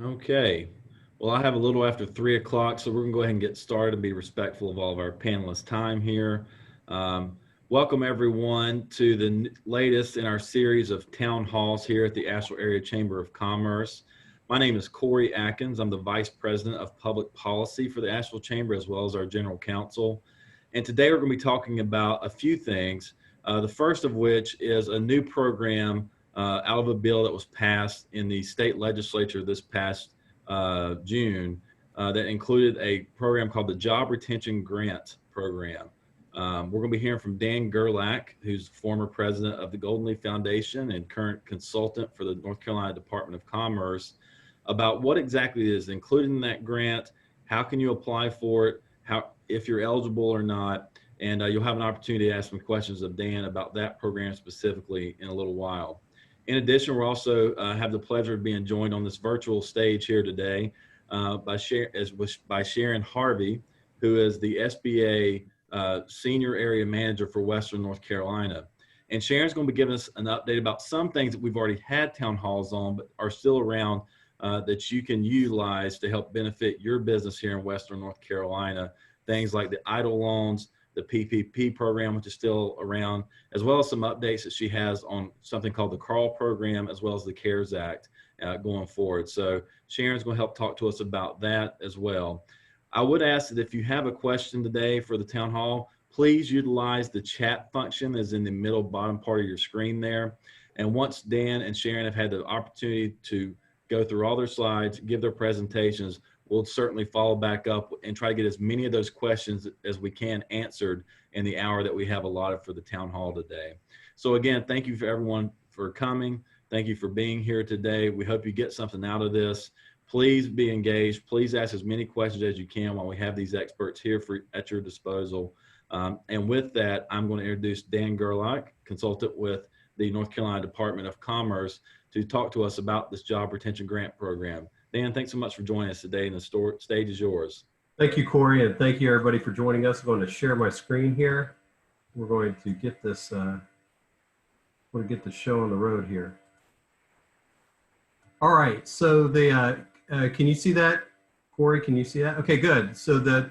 Okay. Well, I have a little after 3 o'clock, so we're going to go ahead and get started and be respectful of all of our panelists' time here. Um, Welcome, everyone, to the latest in our series of town halls here at the Asheville Area Chamber of Commerce. My name is Corey Atkins. I'm the Vice President of Public Policy for the Asheville Chamber, as well as our General Counsel. And today we're going to be talking about a few things. The first of which is a new program out of a bill that was passed in the state legislature this past June that included a program called the Job Retention Grant Program. We're going to be hearing from Dan Gerlock, who's former president of the Golden Leaf Foundation and current consultant for the North Carolina Department of Commerce, about what exactly is included in that grant, how can you apply for it, how if you're eligible or not, and you'll have an opportunity to ask some questions of Dan about that program specifically in a little while. In addition, we're also have the pleasure of being joined on this virtual stage here today by Sharon Harvey, who is the SBA Senior Area Manager for Western North Carolina. And Sharon's going to be giving us an update about some things that we've already had town halls on, but are still around that you can utilize to help benefit your business here in Western North Carolina. Things like the EIDL loans, the PPP program, which is still around, as well as some updates that she has on something called the CARL program, as well as the CARES Act going forward. So Sharon's going to help talk to us about that as well. I would ask that if you have a question today for the town hall, please utilize the chat function that's in the middle bottom part of your screen there. And once Dan and Sharon have had the opportunity to go through all their slides, give their presentations, we'll certainly follow back up and try to get as many of those questions as we can answered in the hour that we have allotted for the town hall today. So again, thank you for everyone for coming. Thank you for being here today. We hope you get something out of this. Please be engaged. Please ask as many questions as you can while we have these experts here at your disposal. And with that, I'm going to introduce Dan Gerlock, consultant with the North Carolina Department of Commerce, to talk to us about this Job Retention Grant Program. Dan, thanks so much for joining us today, and the stage is yours. Thank you, Corey, and thank you, everybody, for joining us. I'm going to share my screen here. We're going to get this, show on the road here. All right, so can you see that? Corey, can you see that? Okay, good. So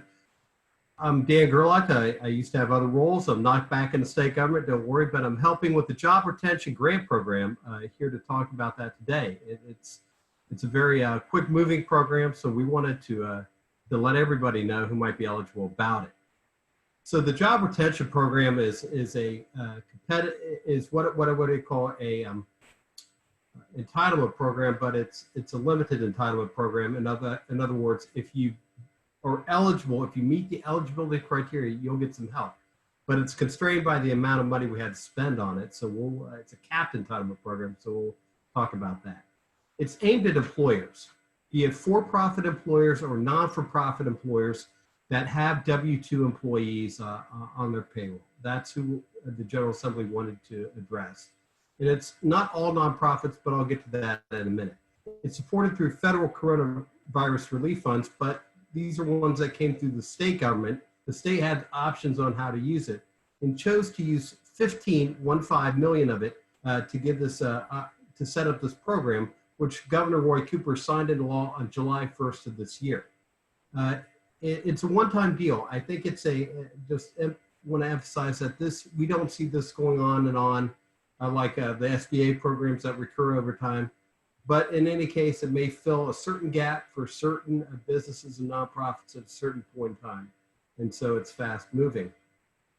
I'm Dan Gerlock. I used to have other roles. I'm not back in the state government, don't worry, but I'm helping with the Job Retention Grant Program here to talk about that today. It's a very quick moving program, so we wanted to let everybody know who might be eligible about it. So the Job Retention Program is what would you call a entitlement program, but it's a limited entitlement program. In other words, if you are eligible, if you meet the eligibility criteria, you'll get some help. But it's constrained by the amount of money we had to spend on it. So it's a capped entitlement program, so we'll talk about that. It's aimed at employers, be it for-profit employers or non-for-profit employers that have W-2 employees on their payroll. That's who the General Assembly wanted to address. And it's not all nonprofits, but I'll get to that in a minute. It's supported through federal coronavirus relief funds, but these are ones that came through the state government. The state had options on how to use it and chose to use 15 million of it to give this, to set up this program, which Governor Roy Cooper signed into law on July 1st of this year. It's a one-time deal. I think it's just want to emphasize that we don't see this going on and on like the SBA programs that recur over time. But in any case, it may fill a certain gap for certain businesses and nonprofits at a certain point in time. And so it's fast moving.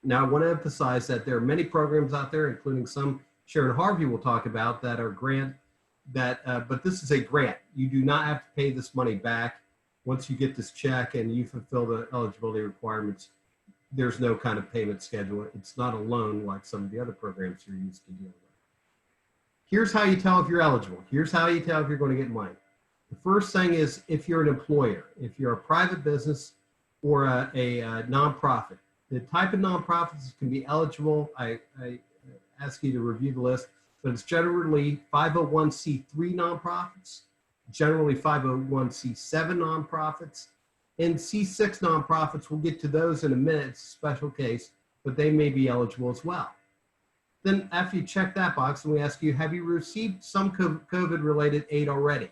Now, I want to emphasize that there are many programs out there, including some Sharon Harvey will talk about, that are but this is a grant. You do not have to pay this money back. Once you get this check and you fulfill the eligibility requirements, there's no kind of payment schedule. It's not a loan like some of the other programs you're used to dealing with. Here's how you tell if you're eligible. Here's how you tell if you're going to get money. The first thing is if you're an employer, if you're a private business or a nonprofit. The type of nonprofits can be eligible. I ask you to review the list, but it's generally 501c3 nonprofits, generally 501c7 nonprofits, and C6 nonprofits. We'll get to those in a minute. It's a special case, but they may be eligible as well. Then after you check that box and we ask you, have you received some COVID-related aid already?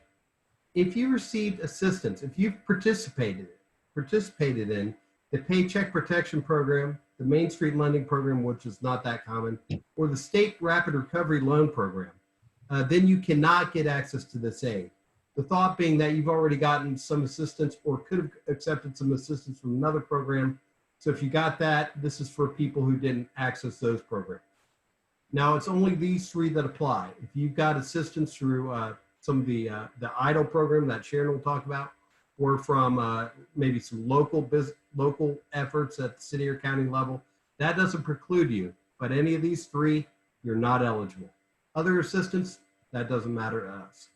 if you received assistance, if you've participated in the Paycheck Protection Program, the Main Street Lending Program, which is not that common, or the State Rapid Recovery Loan Program, then you cannot get access to this aid. The thought being that you've already gotten some assistance or could have accepted some assistance from another program. So if you got that, this is for people who didn't access those programs. Now it's only these three that apply. If you've got assistance through some of the EIDL program that Sharon will talk about, or from maybe some local efforts at the city or county level, that doesn't preclude you. But any of these three, you're not eligible. Other assistance, that doesn't matter to us.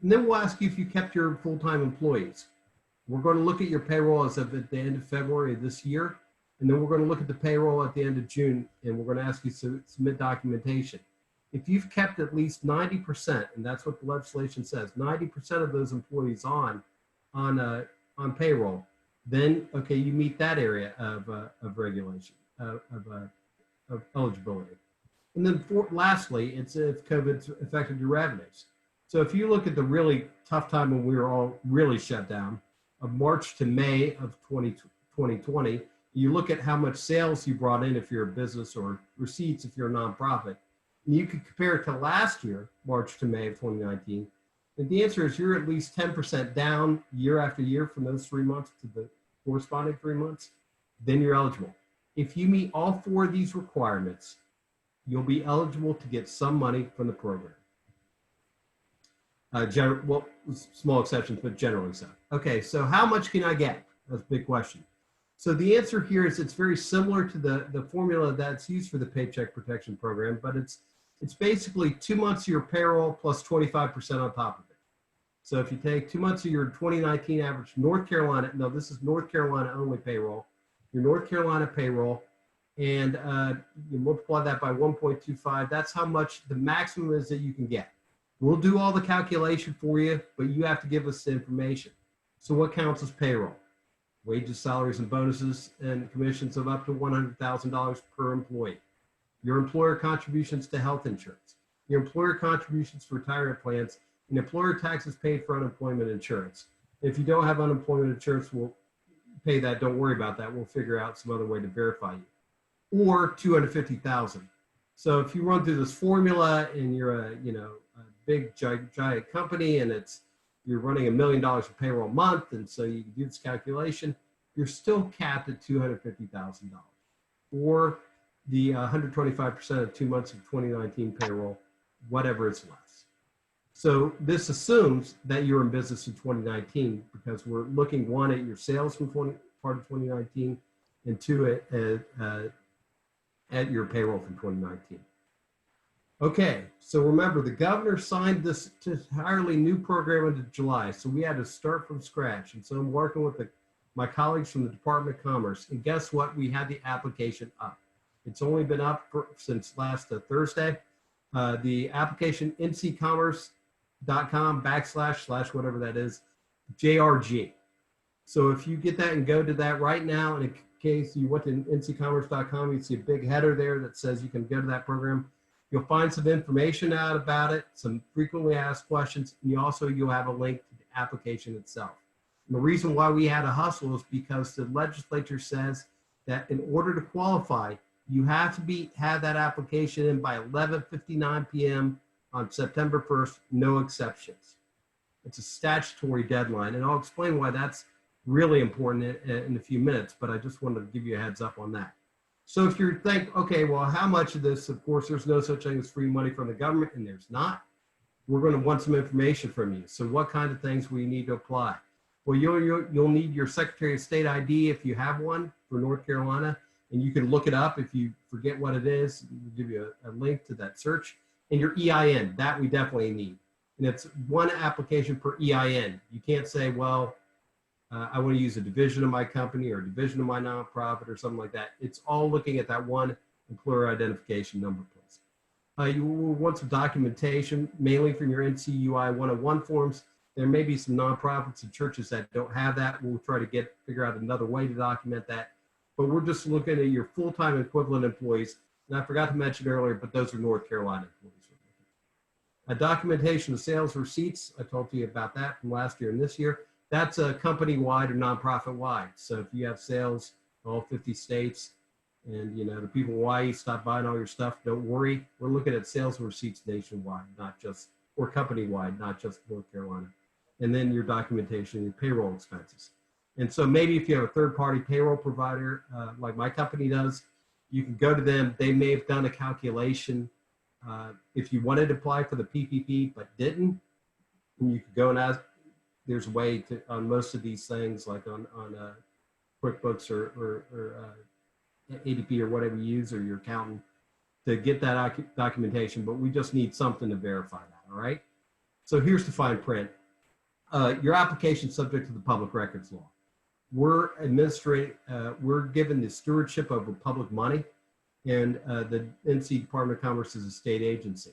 And then we'll ask you if you kept your full-time employees. We're going to look at your payroll as of at the end of February of this year. And then we're going to look at the payroll at the end of June, and we're going to ask you to submit documentation. If you've kept at least 90%, and that's what the legislation says, 90% of those employees on payroll, then okay, you meet that area of regulation of eligibility. And then lastly, it's if COVID's affected your revenues. So if you look at the really tough time when we were all really shut down, of March to May of 2020, you look at how much sales you brought in if you're a business, or receipts if you're a nonprofit, and you could compare it to last year, March to May of 2019, and the answer is you're at least 10% down year after year from those 3 months to the corresponding 3 months, then you're eligible. If you meet all four of these requirements, you'll be eligible to get some money from the program. Well, small exceptions, but generally so. Okay, so how much can I get? That's a big question. So the answer here is it's very similar to the formula that's used for the Paycheck Protection Program, but it's basically 2 months of your payroll plus 25% on top of it. So if you take 2 months of your 2019 average North Carolina, no, this is North Carolina only payroll, your North Carolina payroll, and you multiply that by 1.25, that's how much the maximum is that you can get. We'll do all the calculation for you, but you have to give us the information. So what counts as payroll? Wages, salaries, and bonuses and commissions of up to $100,000 per employee. Your employer contributions to health insurance, your employer contributions for retirement plans, and employer taxes paid for unemployment insurance. If you don't have unemployment insurance, we'll pay that. Don't worry about that. We'll figure out some other way to verify you. Or $250,000. So if you run through this formula and you're a big giant company and you're running $1 million of payroll a month, and so you can do this calculation, you're still capped at $250,000, or the 125% of 2 months of 2019 payroll, whatever is less. So this assumes that you're in business in 2019, because we're looking, one, at your sales from part of 2019, and two, at your payroll from 2019. Okay, so remember, the governor signed this entirely new program into July, so we had to start from scratch. And so I'm working with my colleagues from the Department of Commerce, and guess what? We had the application up. It's only been up since last Thursday. The application, ncommerce.com/ whatever that is, JRG. So if you get that and go to that right now, and in case you went to ncommerce.com, you see a big header there that says you can go to that program. You'll find some information out about it, some frequently asked questions, and you'll have a link to the application itself. And the reason why we had a hustle is because the legislature says that in order to qualify, you have to have that application in by 11:59 p.m. on September 1st, no exceptions. It's a statutory deadline, and I'll explain why that's really important in a few minutes, but I just wanted to give you a heads up on that. So if you think, okay, well, how much of this? Of course, there's no such thing as free money from the government, and there's not. We're going to want some information from you. So what kind of things will you need to apply? Well, you'll need your Secretary of State ID if you have one for North Carolina, and you can look it up. If you forget what it is, we'll give you a link to that search. And your EIN, that we definitely need. And it's one application per EIN. You can't say, well, I want to use a division of my company or a division of my nonprofit or something like that. It's all looking at that one employer identification number, please. You will want some documentation, mainly from your NCUI 101 forms. There may be some nonprofits and churches that don't have that. We'll try to figure out another way to document that. But we're just looking at your full-time equivalent employees. And I forgot to mention earlier, but those are North Carolina employees. Documentation of sales receipts, I told you about that from last year and this year. That's a company-wide or nonprofit-wide. So if you have sales in all 50 states and the people in Hawaii stop buying all your stuff, don't worry. We're looking at sales receipts nationwide, not just, or company-wide, not just North Carolina. And then your documentation, your payroll expenses. And so maybe if you have a third-party payroll provider, like my company does, you can go to them. They may have done a calculation. If you wanted to apply for the PPP but didn't, you could go and ask. There's a way to, on most of these things, like on QuickBooks or ADP or whatever you use, or your accountant, to get that documentation. But we just need something to verify that. All right. So here's the fine print. Your application is subject to the public records law. We're given the stewardship over public money, and the NC Department of Commerce is a state agency.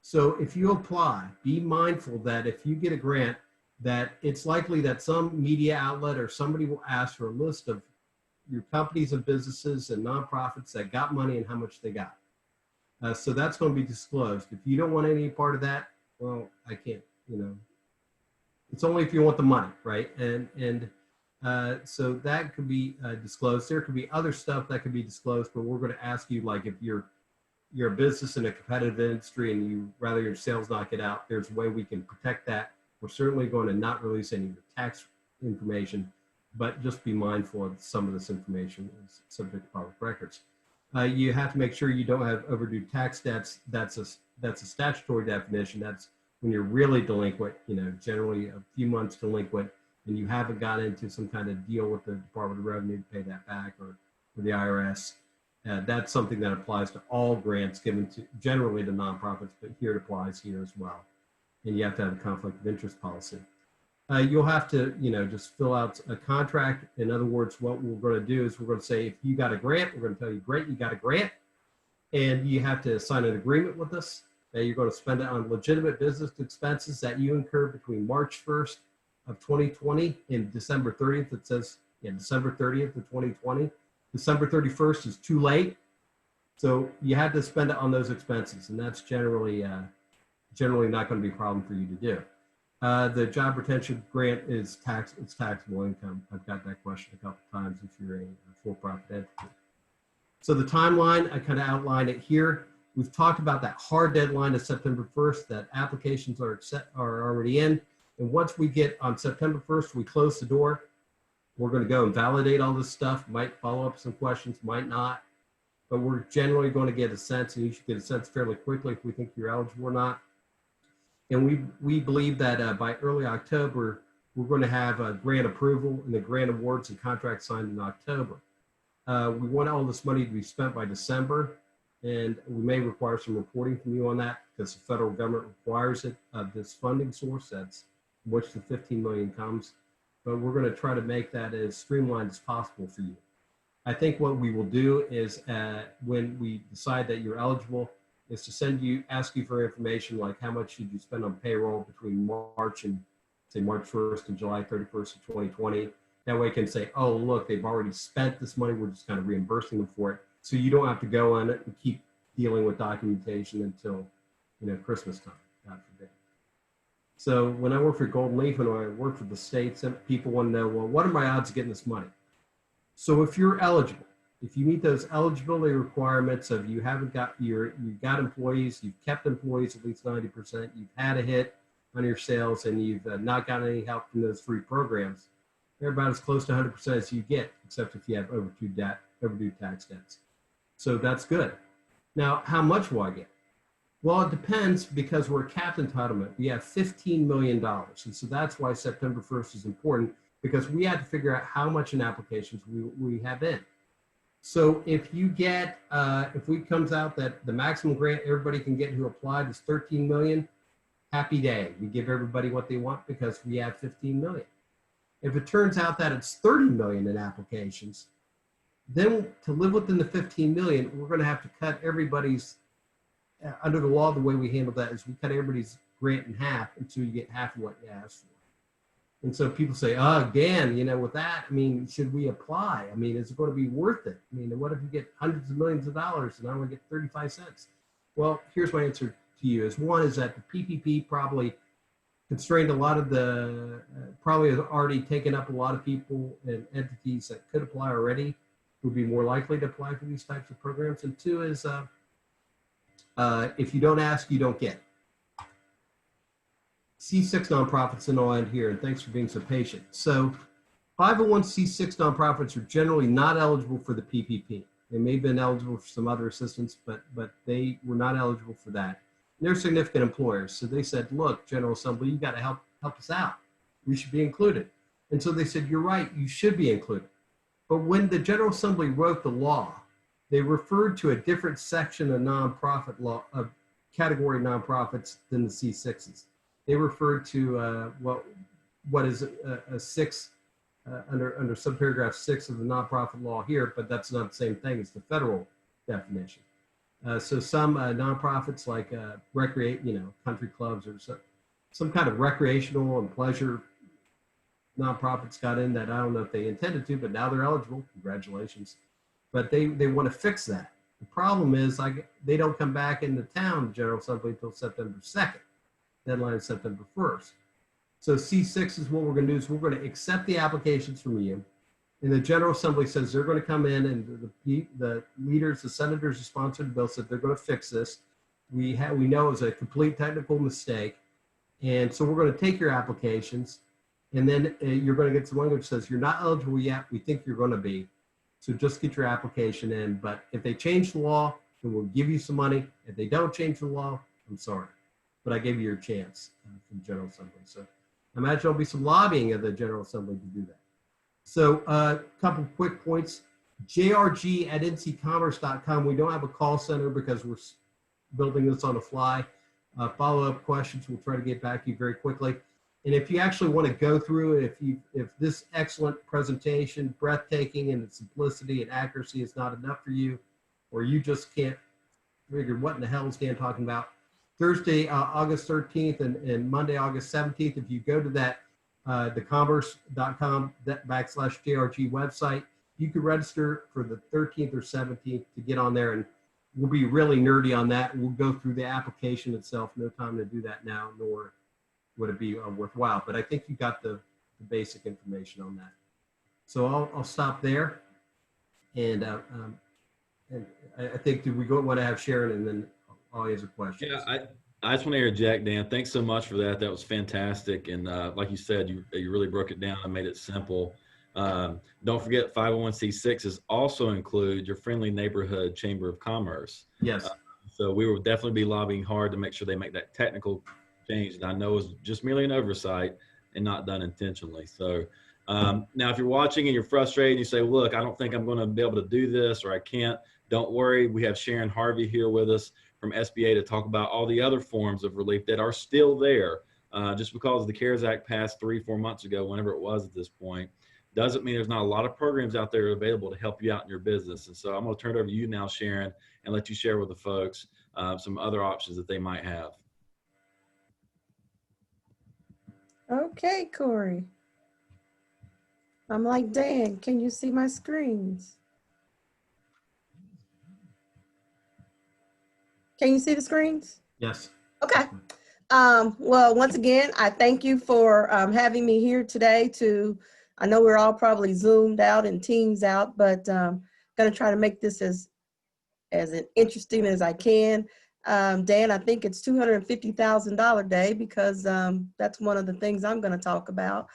So if you apply, be mindful that if you get a grant, that it's likely that some media outlet or somebody will ask for a list of your companies and businesses and nonprofits that got money and how much they got. So that's going to be disclosed. If you don't want any part of that, well, I can't, it's only if you want the money, right? And so that could be disclosed. There could be other stuff that could be disclosed, but we're going to ask you, like, if you're a business in a competitive industry and you rather your sales not get out, there's a way we can protect that. We're certainly going to not release any of your tax information, but just be mindful of some of this information is subject to public records. You have to make sure you don't have overdue tax debts. That's a statutory definition. That's when you're really delinquent, generally a few months delinquent, and you haven't got into some kind of deal with the Department of Revenue to pay that back, or the IRS. That's something that applies to all grants given to generally to nonprofits, but here it applies here as well. And you have to have a conflict of interest policy. You'll have to, just fill out a contract. In other words, what we're going to do is we're going to say, if you got a grant, we're going to tell you, great, you got a grant, and you have to sign an agreement with us that you're going to spend it on legitimate business expenses that you incur between March 1st of 2020 and December 30th. It says, December 30th of 2020. December 31st is too late. So you had to spend it on those expenses, and that's generally not going to be a problem for you to do. The job retention grant is it's taxable income. I've got that question a couple times if you're a for-profit entity. So the timeline, I kind of outlined it here. We've talked about that hard deadline of September 1st, that applications are already in. And once we get on September 1st, we close the door. We're going to go and validate all this stuff. Might follow up some questions, might not. But we're generally going to get a sense, and you should get a sense fairly quickly if we think you're eligible or not. And we believe that by early October, we're going to have a grant approval and the grant awards and contracts signed in October. We want all this money to be spent by December, and we may require some reporting from you on that because the federal government requires it, this funding source that's from which the $15 million comes. But we're going to try to make that as streamlined as possible for you. I think what we will do is when we decide that you're eligible, is to ask you for information like how much should you spend on payroll between March 1st and July 31st of 2020. That way I can say, oh, look, they've already spent this money. We're just kind of reimbursing them for it. So you don't have to go on it and keep dealing with documentation until, Christmas time, God forbid. So when I worked for Golden Leaf and when I worked for the states, people want to know, well, what are my odds of getting this money? So if you're eligible, if you meet those eligibility requirements of you've got employees, you've kept employees at least 90%, you've had a hit on your sales, and you've not gotten any help from those free programs, they're about as close to 100% as you get, except if you have overdue tax debts. So that's good. Now, how much will I get? Well, it depends because we're a capped entitlement. We have $15 million. And so that's why September 1st is important, because we had to figure out how much in applications we have in. So if you get, if it comes out that the maximum grant everybody can get who applied is 13 million, happy day. We give everybody what they want because we have 15 million. If it turns out that it's 30 million in applications, then to live within the 15 million, we're going to have to cut everybody's, under the law, the way we handle that is we cut everybody's grant in half until you get half of what you asked for. And so people say, oh, again, with that, should we apply? Is it going to be worth it? What if you get hundreds of millions of dollars and I only get 35 cents? Well, here's my answer to you is, one is that the PPP probably constrained a lot of probably has already taken up a lot of people and entities that could apply already, would be more likely to apply for these types of programs. And two is, if you don't ask, you don't get. C6 nonprofits, and I'll end here, and thanks for being so patient. So 501c6 nonprofits are generally not eligible for the PPP. They may have been eligible for some other assistance, but they were not eligible for that. And they're significant employers. So they said, look, General Assembly, you got to help us out. We should be included. And so they said, you're right, you should be included. But when the General Assembly wrote the law, they referred to a different section of nonprofit law, of category nonprofits than the C6s. They referred to what is a six, under subparagraph 6 of the nonprofit law here, but that's not the same thing as the federal definition. So some nonprofits like country clubs or some kind of recreational and pleasure nonprofits got in that I don't know if they intended to, but now they're eligible. Congratulations. But they want to fix that. The problem is they don't come back into town, the General Assembly, until September 2nd. Deadline is September 1st. So C6 is what we're going to do is we're going to accept the applications from you. And the General Assembly says they're going to come in, and the leaders, the senators who sponsored the bill said they're going to fix this. We know it was a complete technical mistake. And so we're going to take your applications, and then you're going to get some language that says you're not eligible yet. We think you're going to be. So just get your application in. But if they change the law, then we'll give you some money. If they don't change the law, I'm sorry. But I gave you your chance from the General Assembly. So I imagine there'll be some lobbying of the General Assembly to do that. So a couple quick points. jrg@ncommerce.com. We don't have a call center because we're building this on the fly. Follow-up questions, we'll try to get back to you very quickly. And if you actually want to go through it, if this excellent presentation, breathtaking in its simplicity and accuracy is not enough for you, or you just can't figure what in the hell is Dan talking about, Thursday, August 13th and Monday, August 17th, if you go to that, thecommerce.com /JRG website, you can register for the 13th or 17th to get on there, and we'll be really nerdy on that. We'll go through the application itself. No time to do that now, nor would it be worthwhile. But I think you got the basic information on that. So I'll stop there. And I think, do we want to have Sharon and then I'll answer questions? Yeah, I just want to interject, Dan. Thanks so much for that. That was fantastic. And like you said, you really broke it down and made it simple. Don't forget 501c6s also include your friendly neighborhood chamber of commerce. Yes. So we will definitely be lobbying hard to make sure they make that technical change. And I know it's just merely an oversight and not done intentionally. So now if you're watching and you're frustrated and you say, look, I don't think I'm going to be able to do this, or I can't, don't worry. We have Sharon Harvey here with us from SBA to talk about all the other forms of relief that are still there. Just because the CARES Act passed 3-4 months ago, whenever it was at this point, doesn't mean there's not a lot of programs out there available to help you out in your business. And so I'm going to turn it over to you now, Sharon, and let you share with the folks some other options that they might have. Okay, Corey. I'm like, Dan, can you see my screens? Can you see the screens? Yes. Okay. Well, once again, I thank you for having me here today I know we're all probably Zoomed out and Teams out, but I'm going to try to make this as interesting as I can. Dan, I think it's $250,000 day because that's one of the things I'm going to talk about.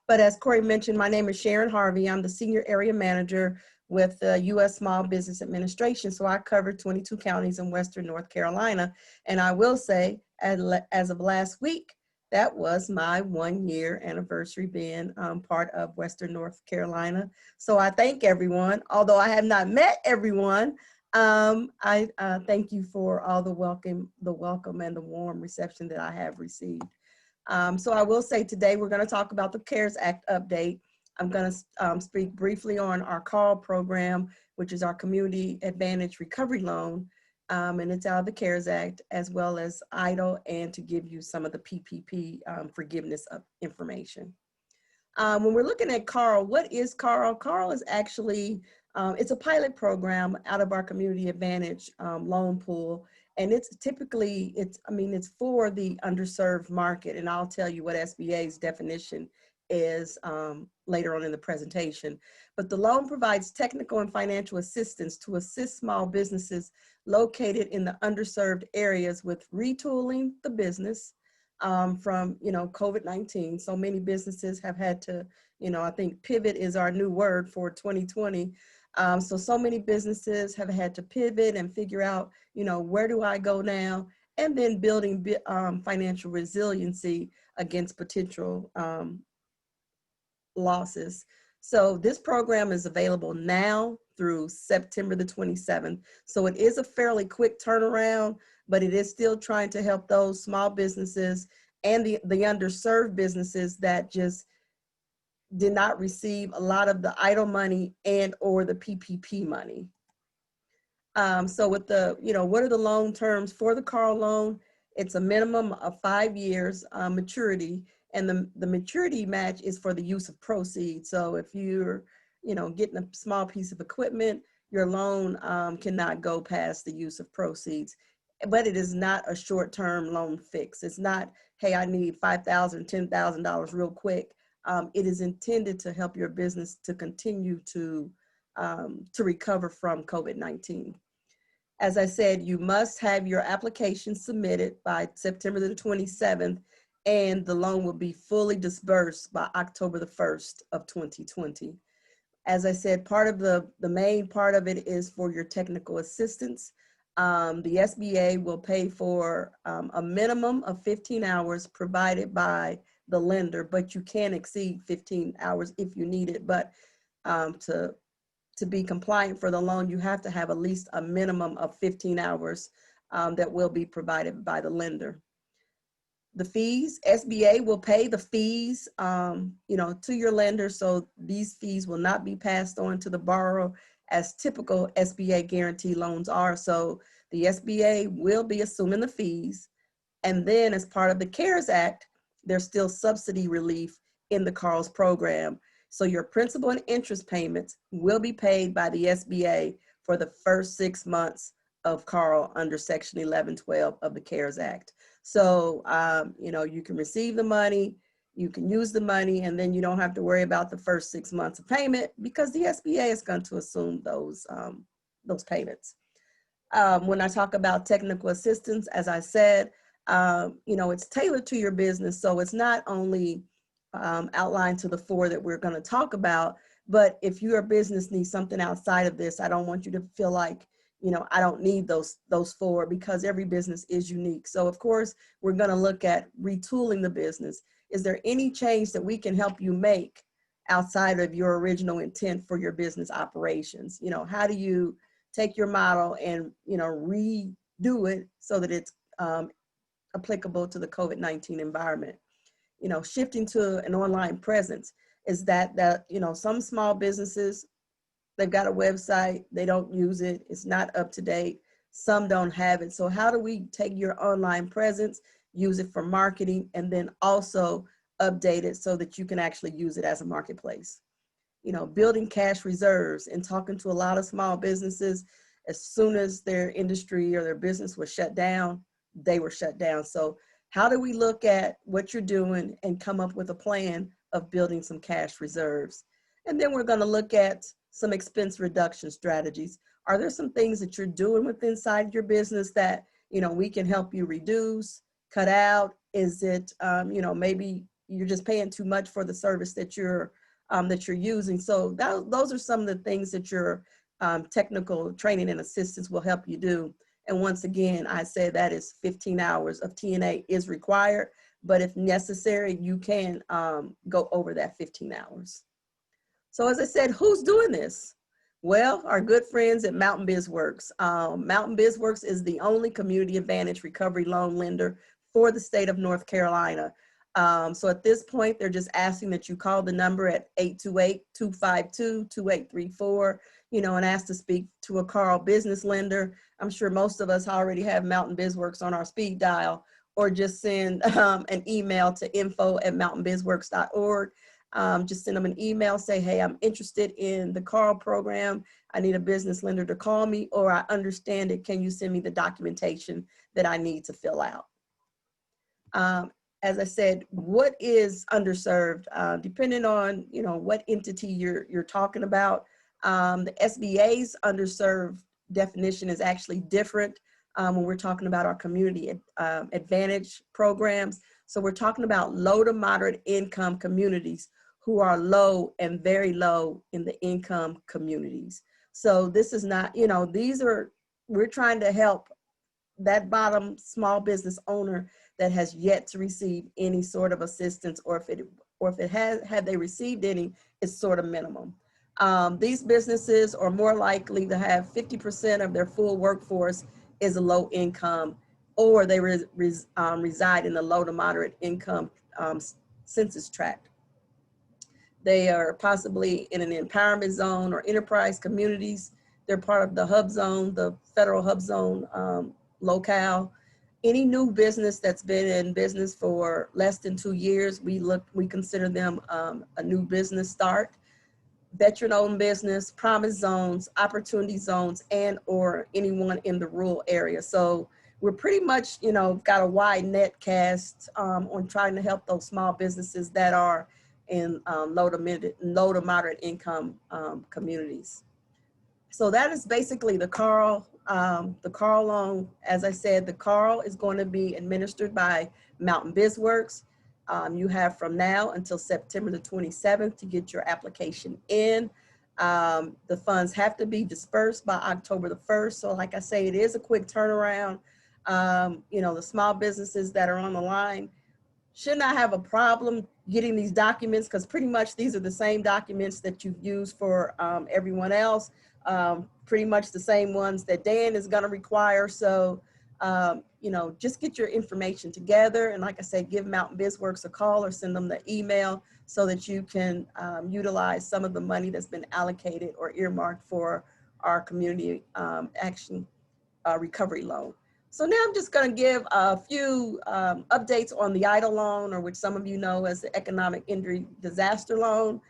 But as Corey mentioned, my name is Sharon Harvey. I'm the Senior Area Manager with the U.S. Small Business Administration. So I cover 22 counties in Western North Carolina. And I will say, as of last week, that was my 1-year anniversary being part of Western North Carolina. So I thank everyone. Although I have not met everyone, I thank you for all the welcome and the warm reception that I have received. So I will say today we're going to talk about the CARES Act update. I'm going to speak briefly on our CARL program, which is our Community Advantage Recovery Loan, and it's out of the CARES Act, as well as EIDL, and to give you some of the PPP forgiveness information. When we're looking at CARL, what is CARL? CARL is actually, it's a pilot program out of our Community Advantage loan pool, And it's typically, it's for the underserved market. And I'll tell you what SBA's definition is later on in the presentation. But the loan provides technical and financial assistance to assist small businesses located in the underserved areas with retooling the business from, COVID-19. So many businesses have had to, I think pivot is our new word for 2020. So many businesses have had to pivot and figure out, where do I go now? And then building financial resiliency against potential losses. So this program is available now through September the 27th. So it is a fairly quick turnaround, but it is still trying to help those small businesses and the underserved businesses that just did not receive a lot of the EIDL money and or the PPP money. So with the, what are the loan terms for the Carl loan? It's a minimum of 5 years maturity, and the maturity match is for the use of proceeds. So if you're, getting a small piece of equipment, your loan cannot go past the use of proceeds. But it is not a short-term loan fix. It's not, hey, I need $5,000, $10,000 real quick. It is intended to help your business to continue to recover from COVID-19. As I said, you must have your application submitted by September the 27th, and the loan will be fully disbursed by October the 1st of 2020. As I said, part of the main part of it is for your technical assistance. The SBA will pay for a minimum of 15 hours provided by the lender, but you can exceed 15 hours if you need it. But to be compliant for the loan, you have to have at least a minimum of 15 hours that will be provided by the lender. The fees, SBA will pay the fees, to your lender. So these fees will not be passed on to the borrower as typical SBA guarantee loans are. So the SBA will be assuming the fees. And then as part of the CARES Act, there's still subsidy relief in the Carl's program. So your principal and interest payments will be paid by the SBA for the first 6 months of Carl under Section 1112 of the CARES Act. So, you can receive the money, you can use the money, and then you don't have to worry about the first 6 months of payment because the SBA is going to assume those payments. When I talk about technical assistance, as I said, it's tailored to your business. So it's not only outlined to the 4 that we're going to talk about, but if your business needs something outside of this, I don't want you to feel like, I don't need those 4 because every business is unique. So of course, we're going to look at retooling the business. Is there any change that we can help you make outside of your original intent for your business operations? How do you take your model and, redo it so that it's applicable to the COVID-19 environment? Shifting to an online presence is that some small businesses, they've got a website, they don't use it, it's not up to date, some don't have it. So how do we take your online presence, use it for marketing, and then also update it so that you can actually use it as a marketplace? Building cash reserves and talking to a lot of small businesses, as soon as their industry or their business was shut down, they were shut down. So how do we look at what you're doing and come up with a plan of building some cash reserves? And then we're going to look at some expense reduction strategies. Are there some things that you're doing within inside your business that, we can help you reduce, cut out? Is it, maybe you're just paying too much for the service that you're using? So those are some of the things that your technical training and assistance will help you do. And once again, I say that is 15 hours of TNA is required, but if necessary, you can go over that 15 hours. So as I said, who's doing this? Well, our good friends at Mountain BizWorks. Mountain BizWorks is the only community advantage recovery loan lender for the state of North Carolina. So at this point, they're just asking that you call the number at 828-252-2834, and ask to speak to a Carl business lender. I'm sure most of us already have Mountain BizWorks on our speed dial, or just send an email to info@mountainbizworks.org. Just send them an email, say, hey, I'm interested in the Carl program. I need a business lender to call me, or I understand it. Can you send me the documentation that I need to fill out? As I said, what is underserved? Depending on, you know, what entity you're talking about, the SBA's underserved definition is actually different when we're talking about our community advantage programs. So we're talking about low to moderate income communities who are low and very low in the income communities. So this is not, you know, we're trying to help that bottom small business owner that has yet to receive any sort of assistance, or if it has, had they received any, it's sort of minimum. These businesses are more likely to have 50% of their full workforce is a low income, or they reside in the low to moderate income census tract. They are possibly in an empowerment zone or enterprise communities. They're part of the hub zone, the federal hub zone locale. Any new business that's been in business for less than 2 years, we consider them a new business start. Veteran-owned business, promise zones, opportunity zones, and or anyone in the rural area. So we're pretty much, you know, got a wide net cast on trying to help those small businesses that are in low to moderate income communities. So that is basically the Carl loan. As I said, the Carl is going to be administered by Mountain BizWorks. You have from now until September the 27th to get your application in. The funds have to be dispersed by October the 1st. So like I say, it is a quick turnaround. You know, the small businesses that are on the line should not have a problem getting these documents, because pretty much these are the same documents that you've used for everyone else. Pretty much the same ones that Dan is going to require. So, you know, just get your information together. And like I said, give Mountain BizWorks a call or send them the email so that you can utilize some of the money that's been allocated or earmarked for our community action recovery loan. So now I'm just going to give a few updates on the EIDL loan, or which some of you know as the Economic Injury Disaster Loan.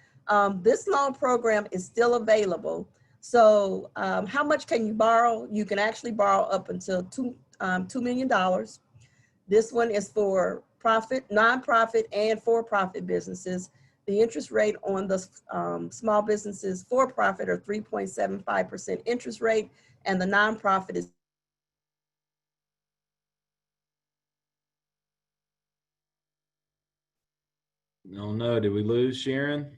This loan program is still available. So how much can you borrow? You can actually borrow up until $2 million. This one is for profit, nonprofit, and for-profit businesses. The interest rate on the small businesses for-profit are 3.75% interest rate, and the nonprofit is No, did we lose Sharon?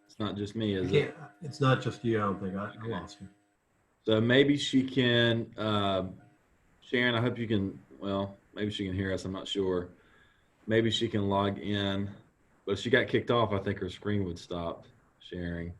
It's not just me, is it? It's not just you. I don't think I lost you. So maybe she can, Sharon, I hope you can, well, maybe she can hear us. I'm not sure. Maybe she can log in, but if she got kicked off, I think her screen would stop sharing.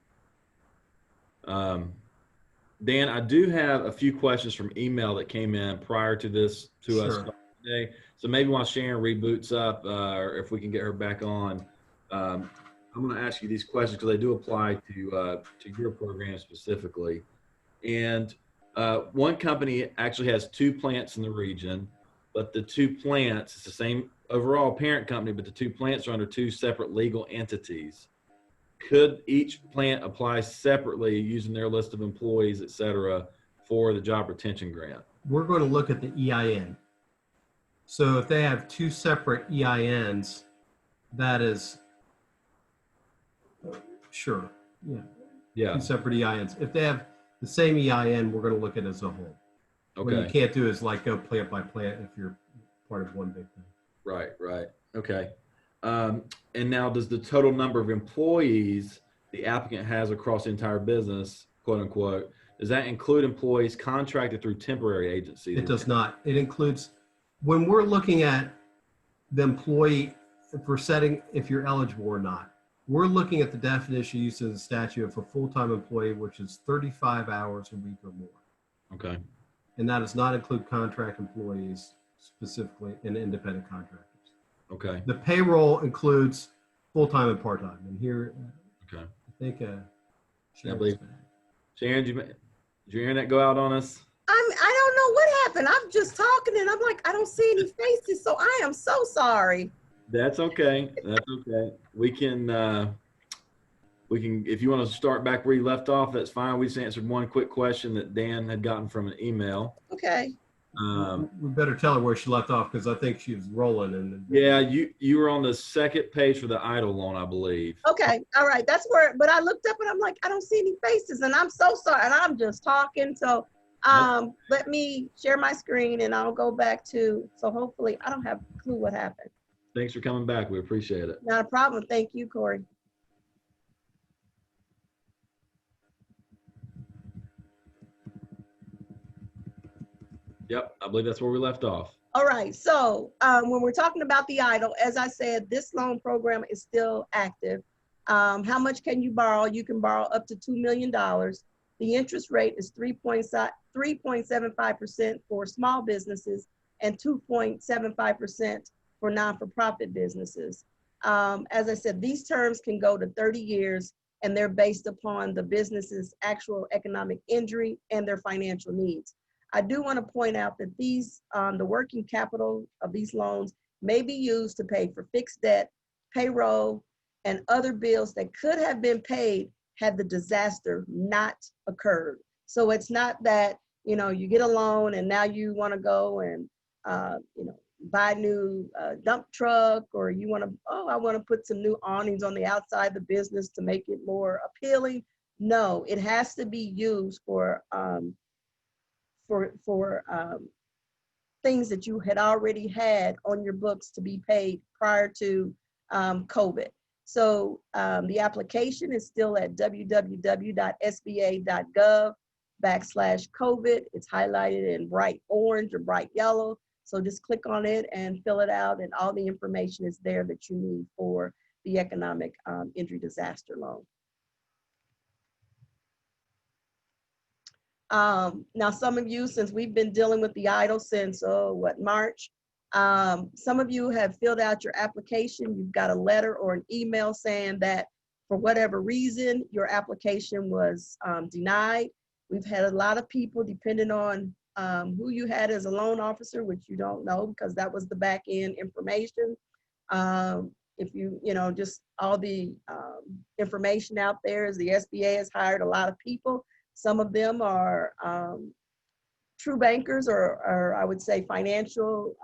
Dan, I do have a few questions from email that came in prior to this to us today. So maybe while Sharon reboots up, or if we can get her back on, I'm going to ask you these questions because they do apply to your program specifically. And one company actually has 2 plants in the region, but the 2 plants, it's the same overall parent company, but the 2 plants are under 2 separate legal entities. Could each plant apply separately using their list of employees, et cetera, for the job retention grant? We're going to look at the EIN. So if they have 2 separate EINs, that is, sure, yeah. 2 separate EINs. If they have the same EIN, we're going to look at it as a whole. Okay. What you can't do is like go plant by plant if you're part of one big thing. Right. Okay. And now, does the total number of employees the applicant has across the entire business, quote unquote, does that include employees contracted through temporary agencies? It does not. It includes, when we're looking at the employee, for setting if you're eligible or not, we're looking at the definition used in the statute of a full-time employee, which is 35 hours a week or more. Okay. And that does not include contract employees specifically and independent contractors. Okay. The payroll includes full-time and part-time. And here, okay. I think, Sharon, did your internet go out on us? I don't know what and I'm just talking and I'm like, I don't see any faces. So I am so sorry. That's okay. That's okay. We can, if you want to start back where you left off, that's fine. We just answered one quick question that Dan had gotten from an email. Okay. We better tell her where she left off because I think she was rolling. And Yeah, you were on the second page for the idle loan, I believe. Okay. All right. That's where, but I looked up and I'm like, I don't see any faces and I'm so sorry. And I'm just talking. So let me share my screen and I'll go back to, so hopefully I don't have a clue what happened. Thanks for coming back. We appreciate it. Not a problem. Thank you, Corey. Yep, I believe that's where we left off. All right. So when we're talking about the EIDL, as I said, this loan program is still active. How much can you borrow? You can borrow up to $2 million. The interest rate is 3.75% for small businesses and 2.75% for non-for-profit businesses. As I said, these terms can go to 30 years and they're based upon the business's actual economic injury and their financial needs. I do want to point out that these, the working capital of these loans may be used to pay for fixed debt, payroll, and other bills that could have been paid had the disaster not occurred. So it's not that, you know, you get a loan and now you want to go and, you know, buy a new dump truck, or you want to, oh, I want to put some new awnings on the outside of the business to make it more appealing. No, it has to be used for things that you had already had on your books to be paid prior to COVID. So the application is still at www.sba.gov/COVID. It's highlighted in bright orange or bright yellow. So just click on it and fill it out, and all the information is there that you need for the economic injury disaster loan. Now, some of you, since we've been dealing with the EIDL since, March, some of you have filled out your application. You've got a letter or an email saying that for whatever reason, your application was denied. We've had a lot of people, depending on who you had as a loan officer, which you don't know because that was the back end information. If you, just all the information out there is the SBA has hired a lot of people. Some of them are true bankers or I would say financial,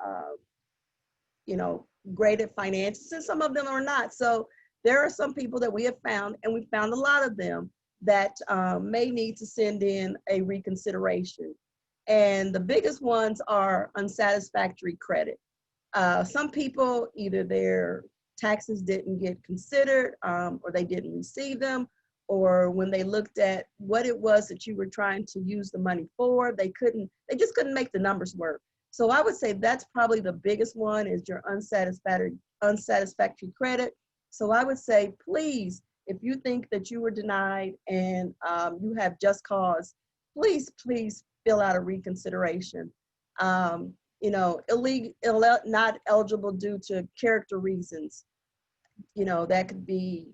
graded finances, and some of them are not. So there are some people that we have found, and we found a lot of them that may need to send in a reconsideration. And the biggest ones are unsatisfactory credit. Some people, either their taxes didn't get considered or they didn't receive them, or when they looked at what it was that you were trying to use the money for, they just couldn't make the numbers work. So I would say that's probably the biggest one, is your unsatisfactory credit. So I would say, please, if you think that you were denied and you have just cause, please fill out a reconsideration. Illegal, not eligible due to character reasons. That could be,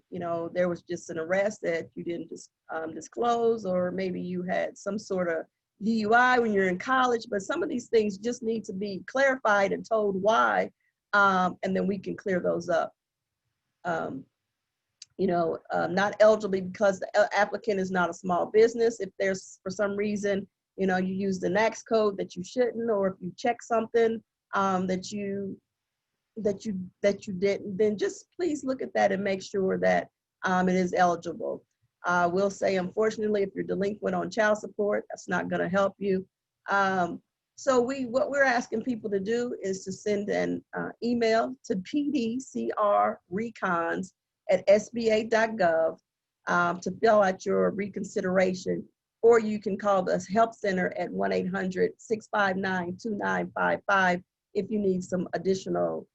there was just an arrest that you didn't disclose, or maybe you had some sort of DUI when you're in college, but some of these things just need to be clarified and told why, and then we can clear those up. Not eligible because the applicant is not a small business. If there's, for some reason, you use the NAICS code that you shouldn't, or if you check something that you didn't, then just please look at that and make sure that it is eligible. We'll say, unfortunately, if you're delinquent on child support, that's not going to help you. So what we're asking people to do is to send an email to pdcrrecons@sba.gov to fill out your reconsideration, or you can call the help center at 1-800-659-2955 if you need some additional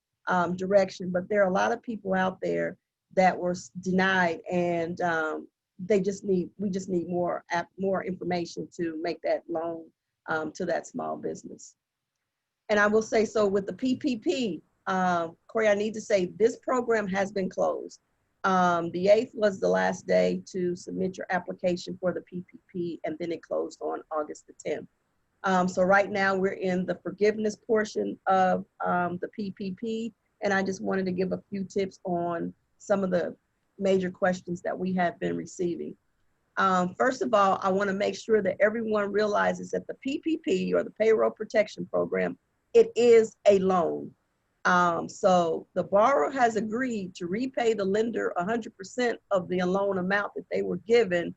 direction. But there are a lot of people out there that were denied, and we just need more information to make that loan to that small business. And I will say, so with the PPP, Corey, I need to say this program has been closed. The 8th was the last day to submit your application for the PPP, and then it closed on August the 10th. So right now we're in the forgiveness portion of the PPP, and I just wanted to give a few tips on some of the major questions that we have been receiving. First of all, I want to make sure that everyone realizes that the PPP, or the Payroll Protection Program, it is a loan. So the borrower has agreed to repay the lender 100% of the loan amount that they were given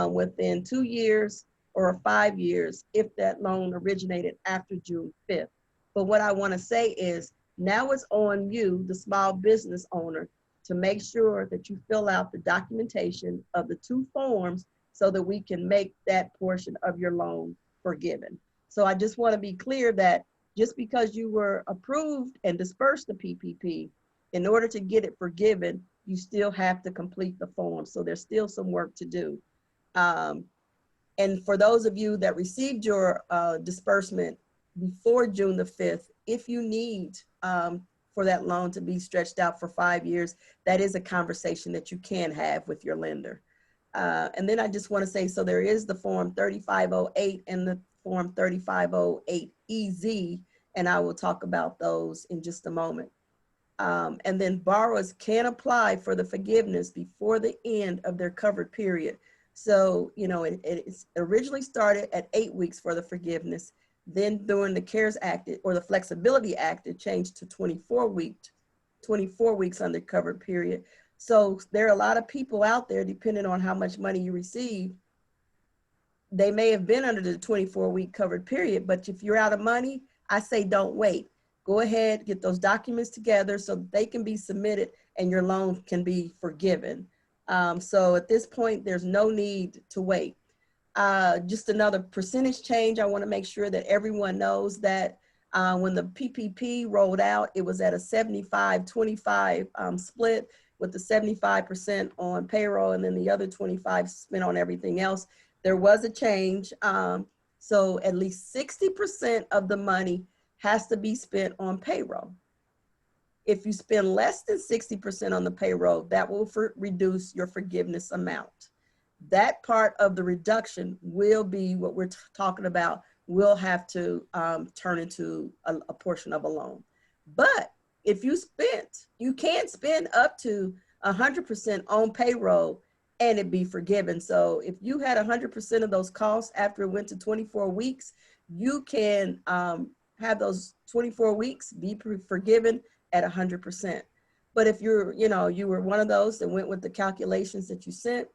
within 2 years or 5 years if that loan originated after June 5th. But what I want to say is, now it's on you, the small business owner, to make sure that you fill out the documentation of the 2 forms so that we can make that portion of your loan forgiven. So I just want to be clear that just because you were approved and dispersed the PPP, in order to get it forgiven, you still have to complete the form. So there's still some work to do. And for those of you that received your disbursement before June the 5th, if you need for that loan to be stretched out for 5 years, that is a conversation that you can have with your lender. And then I just want to say, so there is the form 3508 and the form 3508EZ, and I will talk about those in just a moment. And then borrowers can apply for the forgiveness before the end of their covered period. So, you know, it's originally started at 8 weeks for the forgiveness. Then during the CARES Act, or the Flexibility Act, it changed to 24 weeks under covered period. So there are a lot of people out there, depending on how much money you receive, they may have been under the 24-week covered period, but if you're out of money, I say don't wait. Go ahead, get those documents together so that they can be submitted and your loan can be forgiven. So at this point, there's no need to wait. Just another percentage change. I want to make sure that everyone knows that when the PPP rolled out, it was at a 75-25 split, with the 75% on payroll and then the other 25 spent on everything else. There was a change. So at least 60% of the money has to be spent on payroll. If you spend less than 60% on the payroll, that will reduce your forgiveness amount. That part of the reduction will be what we're talking about, will have to turn into a portion of a loan. But if you can spend up to 100% on payroll and it be forgiven. So if you had 100% of those costs after it went to 24 weeks, you can have those 24 weeks be forgiven at 100%. But if you were one of those that went with the calculations that you sent,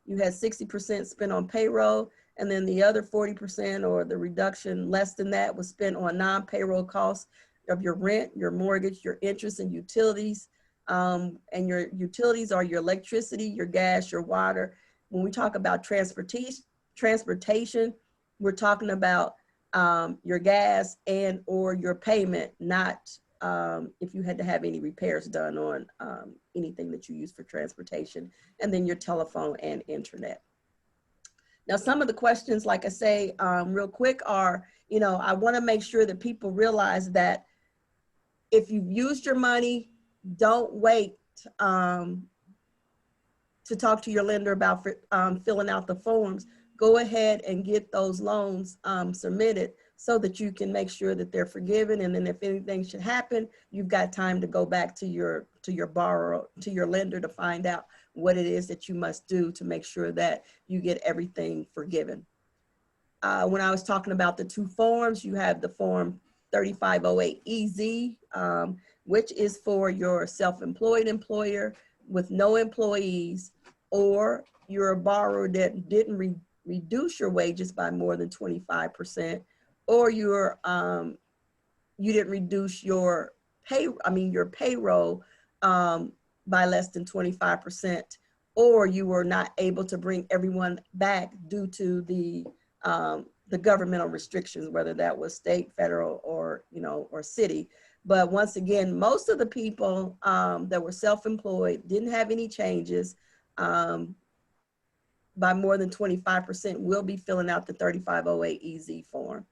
you had 60% spent on payroll, and then the other 40%, or the reduction less than that, was spent on non-payroll costs of your rent, your mortgage, your interest, and utilities. And your utilities are your electricity, your gas, your water. When we talk about transportation, we're talking about your gas and or your payment, not if you had to have any repairs done on anything that you use for transportation, and then your telephone and internet. Now, some of the questions, like I say, real quick are, I want to make sure that people realize that if you've used your money, don't wait to talk to your lender about filling out the forms. Go ahead and get those loans submitted so that you can make sure that they're forgiven. And then if anything should happen, you've got time to go back to your borrower, to your lender, to find out what it is that you must do to make sure that you get everything forgiven. When I was talking about the 2 forms, you have the form 3508EZ, which is for your self-employed employer with no employees, or you're a borrower that didn't reduce your wages by more than 25%, or you didn't reduce your payroll by less than 25%, or you were not able to bring everyone back due to the governmental restrictions, whether that was state, federal, or city. But once again, most of the people that were self-employed didn't have any changes by more than 25% will be filling out the 3508EZ form.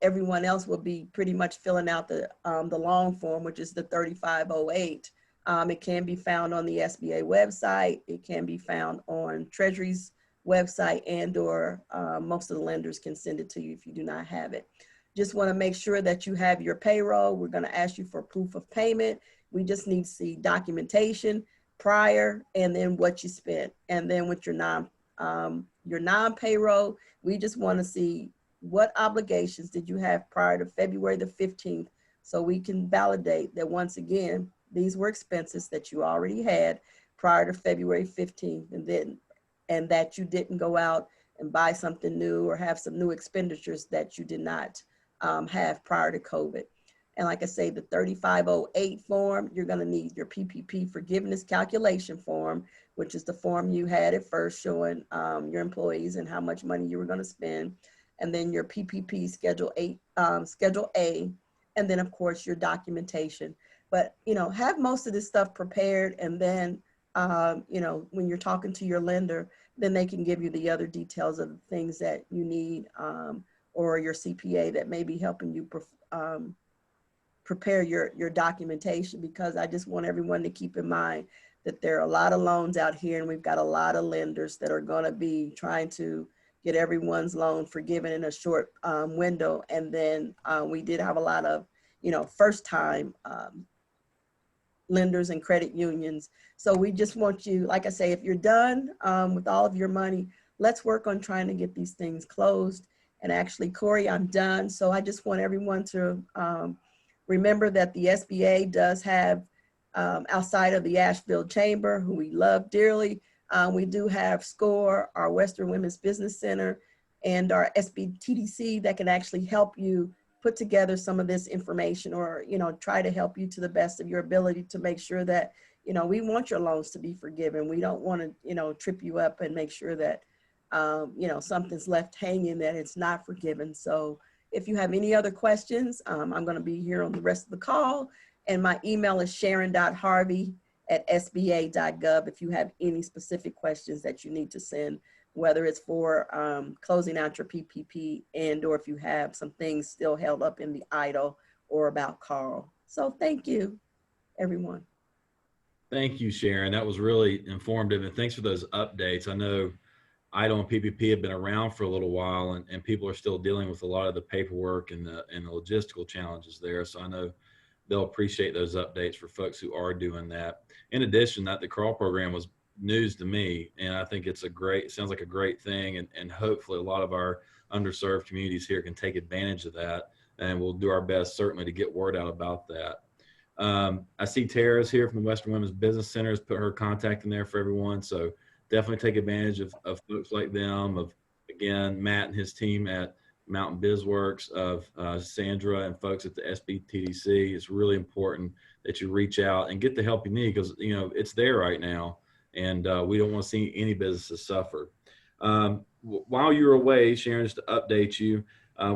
Everyone else will be pretty much filling out the long form, which is the 3508. It can be found on the SBA website. It can be found on Treasury's website, and or most of the lenders can send it to you if you do not have it. Just want to make sure that you have your payroll. We're going to ask you for proof of payment. We just need to see documentation prior and then what you spent. And then with your non-payroll, we just want to see what obligations did you have prior to February the 15th, so we can validate that once again, these were expenses that you already had prior to February 15th, and that you didn't go out and buy something new or have some new expenditures that you did not have prior to COVID. And like I say, the 3508 form, you're going to need your PPP forgiveness calculation form, which is the form you had at first showing your employees and how much money you were going to spend. And then your PPP Schedule A, and then of course your documentation. But, have most of this stuff prepared, and then, when you're talking to your lender, then they can give you the other details of the things that you need, or your CPA that may be helping you prepare your documentation, because I just want everyone to keep in mind that there are a lot of loans out here, and we've got a lot of lenders that are going to be trying to get everyone's loan forgiven in a short window. And then we did have a lot of, first time lenders and credit unions. So we just want you, like I say, if you're done with all of your money, let's work on trying to get these things closed. And actually, Corey, I'm done. So I just want everyone to remember that the SBA does have, outside of the Asheville Chamber, who we love dearly, we do have SCORE, our Western Women's Business Center, and our SBTDC that can actually help you put together some of this information, or, try to help you to the best of your ability to make sure that, we want your loans to be forgiven. We don't want to, trip you up and make sure that, something's left hanging, that it's not forgiven. So if you have any other questions, I'm going to be here on the rest of the call. And my email is sharon.harvey@sba.gov if you have any specific questions that you need to send, whether it's for closing out your PPP, and or if you have some things still held up in the idle, or about Carl. So thank you, everyone. Thank you, Sharon. That was really informative, and thanks for those updates. I know IDLE and PPP have been around for a little while, and people are still dealing with a lot of the paperwork and the logistical challenges there. So I know they'll appreciate those updates for folks who are doing that. In addition, that the crawl program was news to me, and I think it sounds like a great thing, and hopefully a lot of our underserved communities here can take advantage of that, and we'll do our best certainly to get word out about that. I see Tara's here from the Western Women's Business Center, has put her contact in there for everyone, so definitely take advantage of folks like them, of, again, Matt and his team at Mountain BizWorks, of Sandra and folks at the SBTDC. It's really important that you reach out and get the help you need, because it's there right now, and we don't want to see any businesses suffer. While you're away, Sharon, just to update you,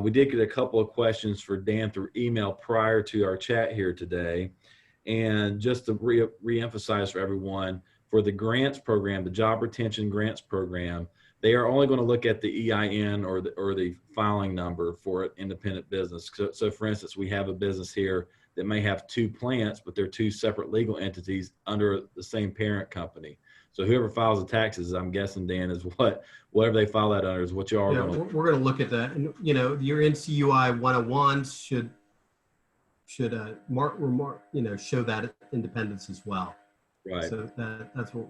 we did get a couple of questions for Dan through email prior to our chat here today, and just to re-emphasize for everyone, for the grants program, the job retention grants program, they are only going to look at the EIN or the filing number for an independent business. So for instance, we have a business here that may have 2 plants, but they're 2 separate legal entities under the same parent company. So whoever files the taxes, I'm guessing, Dan, is whatever they file that under is what you are going to. We're going to look at that, and your NCUI 101s should show that independence as well. Right. So that's what.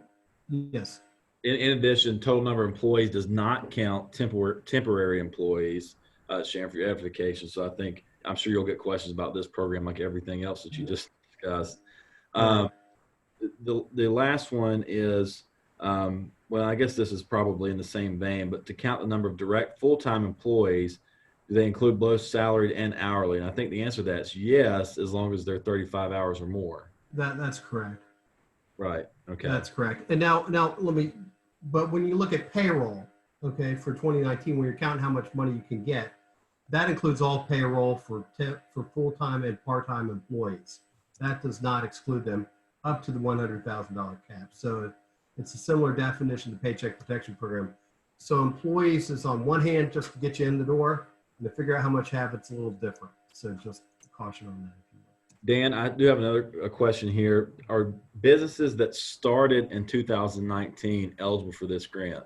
Yes. In addition, total number of employees does not count temporary employees, Sharon, for your edification. So I'm sure you'll get questions about this program like everything else that you just discussed. The last one is, well, I guess this is probably in the same vein, but to count the number of direct full-time employees, do they include both salaried and hourly? And I think the answer to that is yes, as long as they're 35 hours or more. That's correct. Right. Okay. That's correct. And now but when you look at payroll, okay, for 2019, when you're counting how much money you can get, that includes all payroll for full-time and part-time employees. That does not exclude them up to the $100,000 cap. So it's a similar definition to the Paycheck Protection Program. So employees is on one hand just to get you in the door, and to figure out how much you have, it's a little different. So just caution on that. Dan, I do have a question here. Are businesses that started in 2019 eligible for this grant?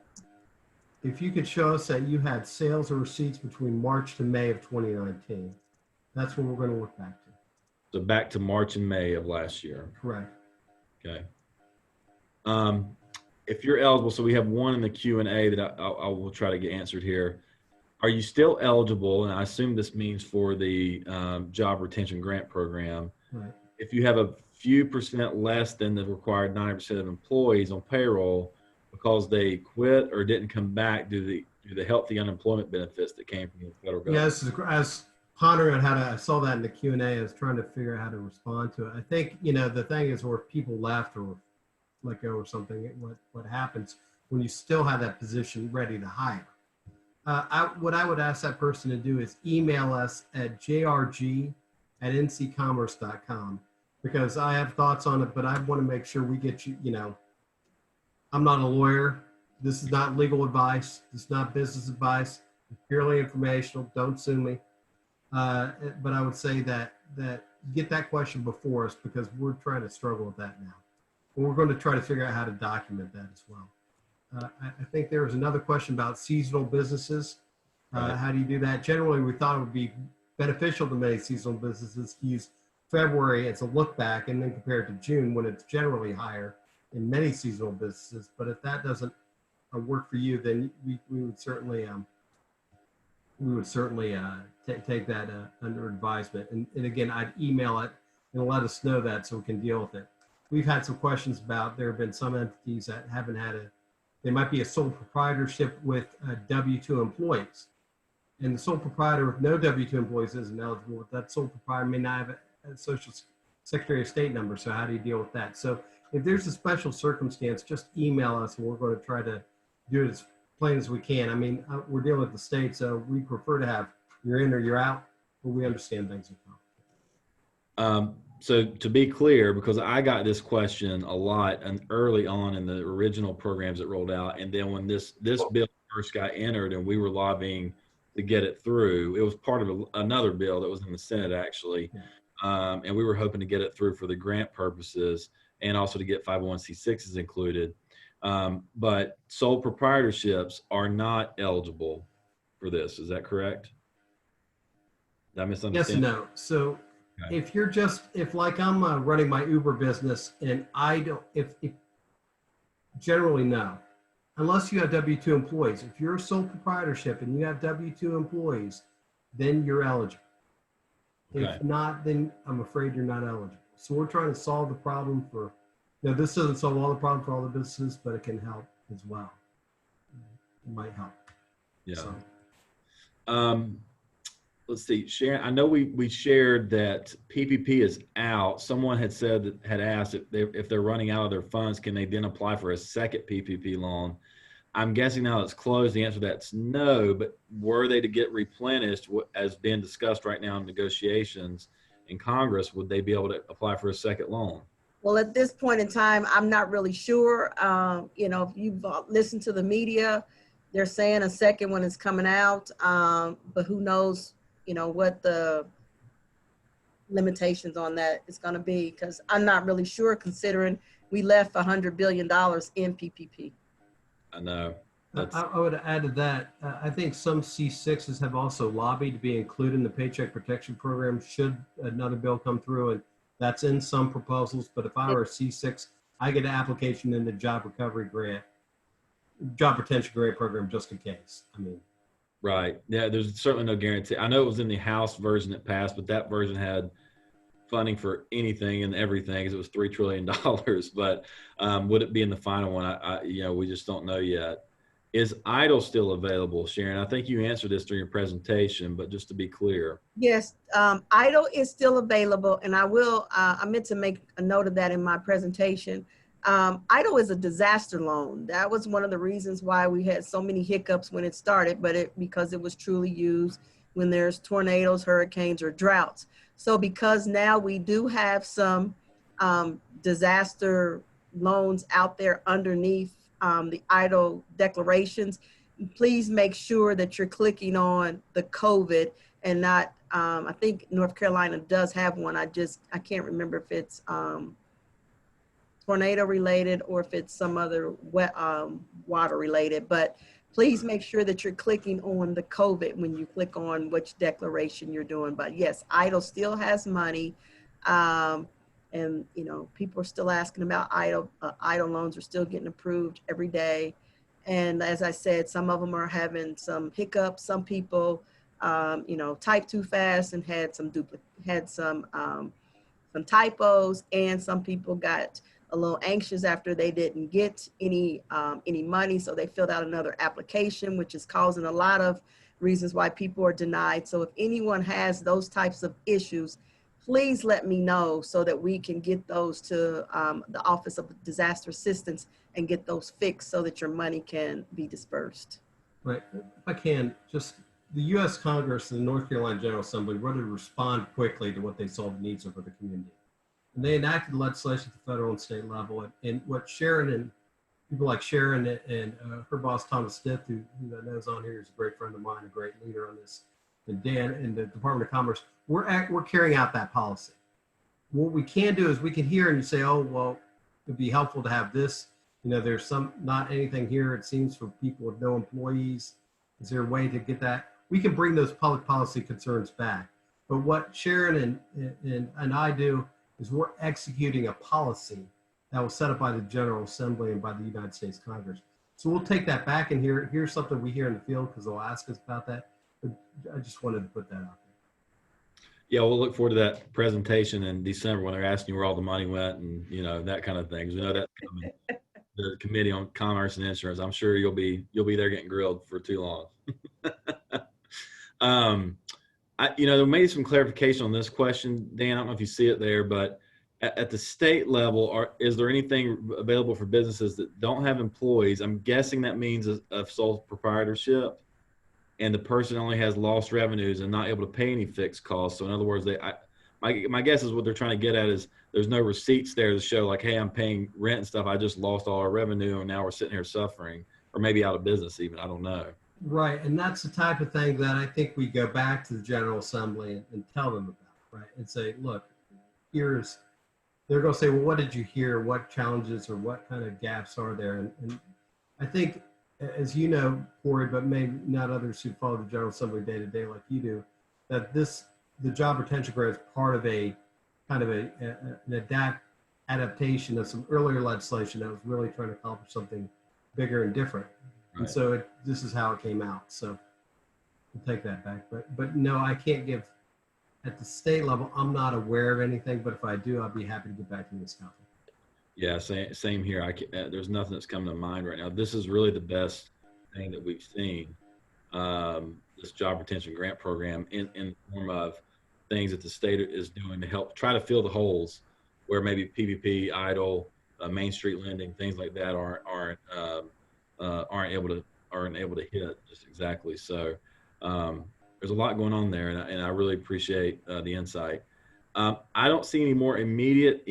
if you could show us that you had sales or receipts between March to May of 2019, that's what we're going to look back to. So back to March and May of last year. Correct. Okay. If you're eligible, so we have one in the Q&A that I will try to get answered here. Are you still eligible? And I assume this means for the job retention grant program. Right. If you have a few percent less than the required 90% of employees on payroll because they quit or didn't come back due to the healthy unemployment benefits that came from the federal government. Yes, as pondering on how to, I saw that in the Q&A, I was trying to figure out how to respond to it. I think, the thing is where people left or let go or something, what happens when you still have that position ready to hire. What I would ask that person to do is email us at jrg@ncommerce.com, because I have thoughts on it, but I want to make sure we get you, I'm not a lawyer. This is not legal advice. This is not business advice. It's purely informational. Don't sue me. But I would say that get that question before us, because we're trying to struggle with that now. And we're going to try to figure out how to document that as well. I think there was another question about seasonal businesses. Right. How do you do that? Generally, we thought it would be beneficial to many seasonal businesses to use February as a look back and then compare it to June, when it's generally higher in many seasonal businesses. But if that doesn't work for you, then we would certainly take that under advisement. And again, I'd email it and let us know that so we can deal with it. We've had some questions about, there have been some entities that haven't had they might be a sole proprietorship with W-2 employees. And the sole proprietor with no W-2 employees isn't eligible. That sole proprietor may not have a social Secretary of State number. So how do you deal with that? So if there's a special circumstance, just email us and we're going to try to do it as plain as we can. I mean, we're dealing with the state, so we prefer to have you're in or you're out, but we understand things are complicated. So to be clear, because I got this question a lot and early on in the original programs that rolled out, and then when this bill first got entered and we were lobbying to get it through, it was part of another bill that was in the Senate actually, and we were hoping to get it through for the grant purposes and also to get 501c6s included. But sole proprietorships are not eligible for this. Is that correct? Did I misunderstand? Yes and no. So okay. If you're if like I'm running my Uber business and I don't, if generally no, unless you have W-2 employees. If you're a sole proprietorship and you have W-2 employees, then you're eligible. Okay. If not, then I'm afraid you're not eligible. So we're trying to solve the problem for, this doesn't solve all the problem for all the businesses, but it can help as well. It might help. Yeah. So. Let's see, Sharon, I know we shared that PPP is out. Someone had asked if they're running out of their funds, can they then apply for a second PPP loan? I'm guessing now it's closed. The answer to that's no, but were they to get replenished, as being discussed right now in negotiations in Congress, would they be able to apply for a second loan? Well, at this point in time, I'm not really sure. If you've listened to the media, they're saying a second one is coming out, but who knows, what the limitations on that is going to be, because I'm not really sure, considering we left $100 billion in PPP. I know. I would add to that, I think some C6s have also lobbied to be included in the Paycheck Protection Program should another bill come through, and that's in some proposals. But if I were a C6, I get an application in the Job Retention Grant Program just in case. I mean, right. Yeah, there's certainly no guarantee. I know it was in the House version that passed, but that version had funding for anything and everything, because it was $3 trillion. But would it be in the final one? We just don't know yet. Is EIDL still available, Sharon? I think you answered this during your presentation, but just to be clear. Yes, EIDL is still available, and I meant to make a note of that in my presentation. EIDL is a disaster loan. That was one of the reasons why we had so many hiccups when it started, because it was truly used when there's tornadoes, hurricanes, or droughts. So because now we do have some disaster loans out there underneath the EIDL declarations, please make sure that you're clicking on the COVID and not, I think North Carolina does have one. I can't remember if it's tornado related or if it's some other water related, but Please make sure that you're clicking on the COVID when you click on which declaration you're doing. But yes, EIDL still has money. And you know, people are still asking about EIDL loans are still getting approved every day. And as I said, some of them are having some hiccups. Some people, you know, typed too fast and had some typos, and some people got a little anxious after they didn't get any money, so they filled out another application, which is causing a lot of reasons why people are denied. So if anyone has those types of issues, please let me know so that we can get those to the Office of Disaster Assistance and get those fixed so that your money can be dispersed. Right. If I can, just the U.S. Congress and the North Carolina General Assembly really respond quickly to what they saw the needs of for the community. And they enacted legislation at the federal and state level. And what Sharon and people like Sharon and her boss, Thomas Stith, who I know is on here, is a great friend of mine, a great leader on this, and Dan in the Department of Commerce, we're carrying out that policy. What we can do is we can hear and you say, oh, well, it'd be helpful to have this. You know, there's not anything here, it seems, for people with no employees. Is there a way to get that? We can bring those public policy concerns back. But what Sharon and I do is we're executing a policy that was set up by the General Assembly and by the United States Congress. So we'll take that back and here's something we hear in the field because they'll ask us about that. But I just wanted to put that out there. Yeah, we'll look forward to that presentation in December when they're asking you where all the money went and, you know, that kind of thing. 'Cause we know that's coming. The Committee on Commerce and Insurance. I'm sure you'll be there getting grilled for too long. You know, there may be some clarification on this question, Dan. I don't know if you see it there, but at the state level, is there anything available for businesses that don't have employees? I'm guessing that means of sole proprietorship, and the person only has lost revenues and not able to pay any fixed costs. So in other words, my guess is what they're trying to get at is there's no receipts there to show like, hey, I'm paying rent and stuff. I just lost all our revenue and now we're sitting here suffering, or maybe out of business even. I don't know. Right, and that's the type of thing that I think we go back to the General Assembly and tell them about, right? And say, look, they're going to say, well, what did you hear? What challenges or what kind of gaps are there? And I think, as you know, Corey, but maybe not others who follow the General Assembly day to day like you do, that the job retention grant is part of a kind of an adaptation of some earlier legislation that was really trying to accomplish something bigger and different. Right. And so this is how it came out. So we'll take that back. But no, I can't give, at the state level, I'm not aware of anything, but if I do, I'll be happy to get back to this conference. Yeah, same here. There's nothing that's coming to mind right now. This is really the best thing that we've seen, this job retention grant program in the form of things that the state is doing to help try to fill the holes where maybe PPP, EIDL, Main Street lending, things like that aren't able to hit just exactly. So there's a lot going on there, and I really appreciate the insight. I don't see any more immediate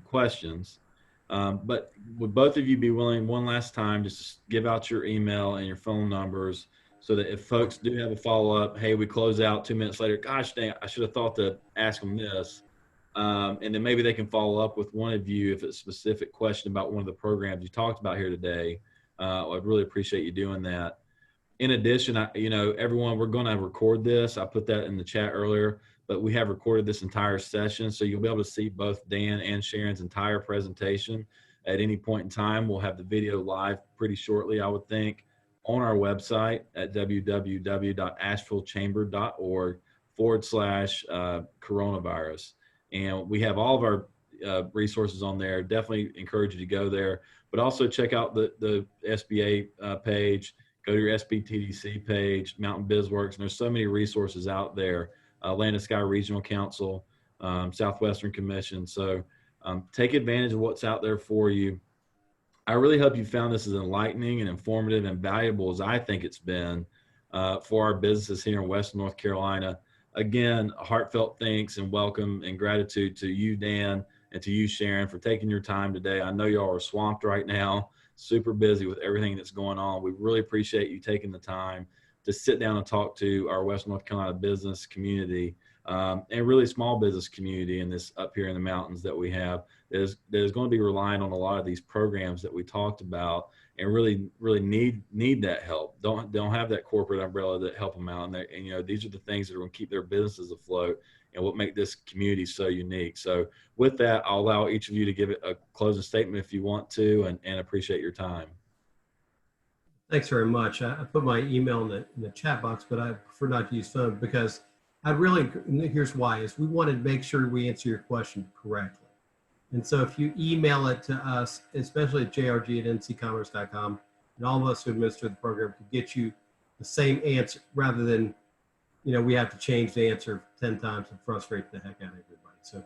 questions. But would both of you be willing one last time just to give out your email and your phone numbers so that if folks do have a follow-up, hey, we close out 2 minutes later, gosh dang, I should have thought to ask them this. And then maybe they can follow up with one of you if it's a specific question about one of the programs you talked about here today. I'd really appreciate you doing that. In addition, everyone, we're going to record this. I put that in the chat earlier, but we have recorded this entire session. So you'll be able to see both Dan and Sharon's entire presentation at any point in time. We'll have the video live pretty shortly, I would think, on our website at www.ashevillechamber.org/coronavirus. And we have all of our resources on there. Definitely encourage you to go there, but also check out the SBA page, go to your SBTDC page, Mountain BizWorks, and there's so many resources out there. Land and Sky Regional Council, Southwestern Commission. So take advantage of what's out there for you. I really hope you found this as enlightening and informative and valuable as I think it's been for our businesses here in Western North Carolina. Again, a heartfelt thanks and welcome and gratitude to you, Dan, and to you, Sharon, for taking your time today. I know y'all are swamped right now, super busy with everything that's going on. We really appreciate you taking the time to sit down and talk to our Western North Carolina business community and really small business community in this up here in the mountains that we have that is going to be relying on a lot of these programs that we talked about and really need that help. Don't have that corporate umbrella that help them out. And you know, these are the things that are going to keep their businesses afloat and what make this community so unique. So with that, I'll allow each of you to give it a closing statement if you want to, and appreciate your time. Thanks very much. I put my email in the chat box, but I prefer not to use phone because here's why, is we want to make sure we answer your question correctly. And so if you email it to us, especially at jrg@ncommerce.com, and all of us who administer the program can get you the same answer rather than, you know, we have to change the answer 10 times and frustrate the heck out of everybody. So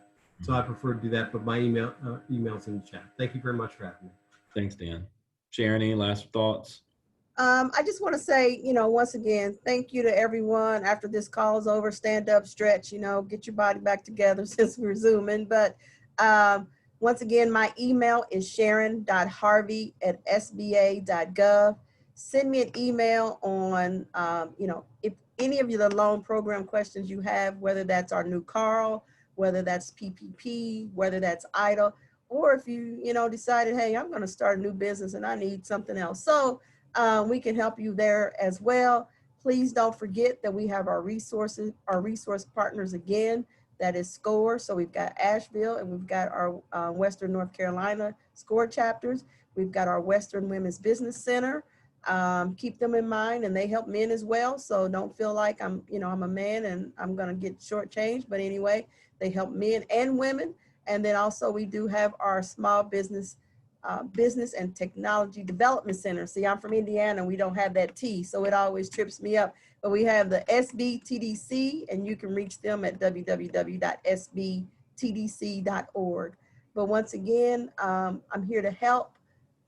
I prefer to do that, but my email's in the chat. Thank you very much for having me. Thanks, Dan. Sharon, any last thoughts? I just want to say, you know, once again, thank you to everyone. After this call is over, stand up, stretch, you know, get your body back together since we're Zooming. But once again, my email is sharon.harvey@sba.gov. Send me an email on, you know, if any of the loan program questions you have, whether that's our new Carl, whether that's PPP, whether that's EIDL, or if you know, decided, hey, I'm going to start a new business and I need something else. So we can help you there as well. Please don't forget that we have our resource partners again, that is SCORE. So we've got Asheville and we've got our Western North Carolina SCORE chapters. We've got our Western Women's Business Center. Keep them in mind, and they help men as well. So don't feel like I'm a man and I'm going to get shortchanged. But anyway, they help men and women. And then also we do have our small business and technology development center. See, I'm from Indiana and we don't have that T, so it always trips me up. But we have the SBTDC, and you can reach them at www.sbtdc.org. But once again, I'm here to help.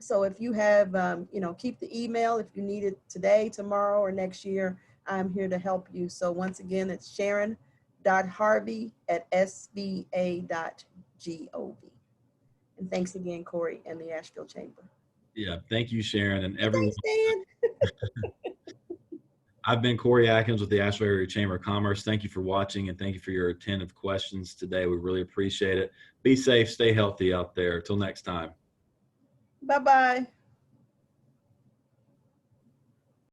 So if you have, you know, keep the email if you need it today, tomorrow, or next year. I'm here to help you. So once again, it's sharon.harvey@sba.gov. And thanks again, Corey and the Asheville Chamber. Yeah, thank you, Sharon, and everyone. Thanks, Dan. I've been Corey Atkins with the Asheville Area Chamber of Commerce. Thank you for watching, and thank you for your attentive questions today. We really appreciate it. Be safe, stay healthy out there. Till next time. Bye-bye.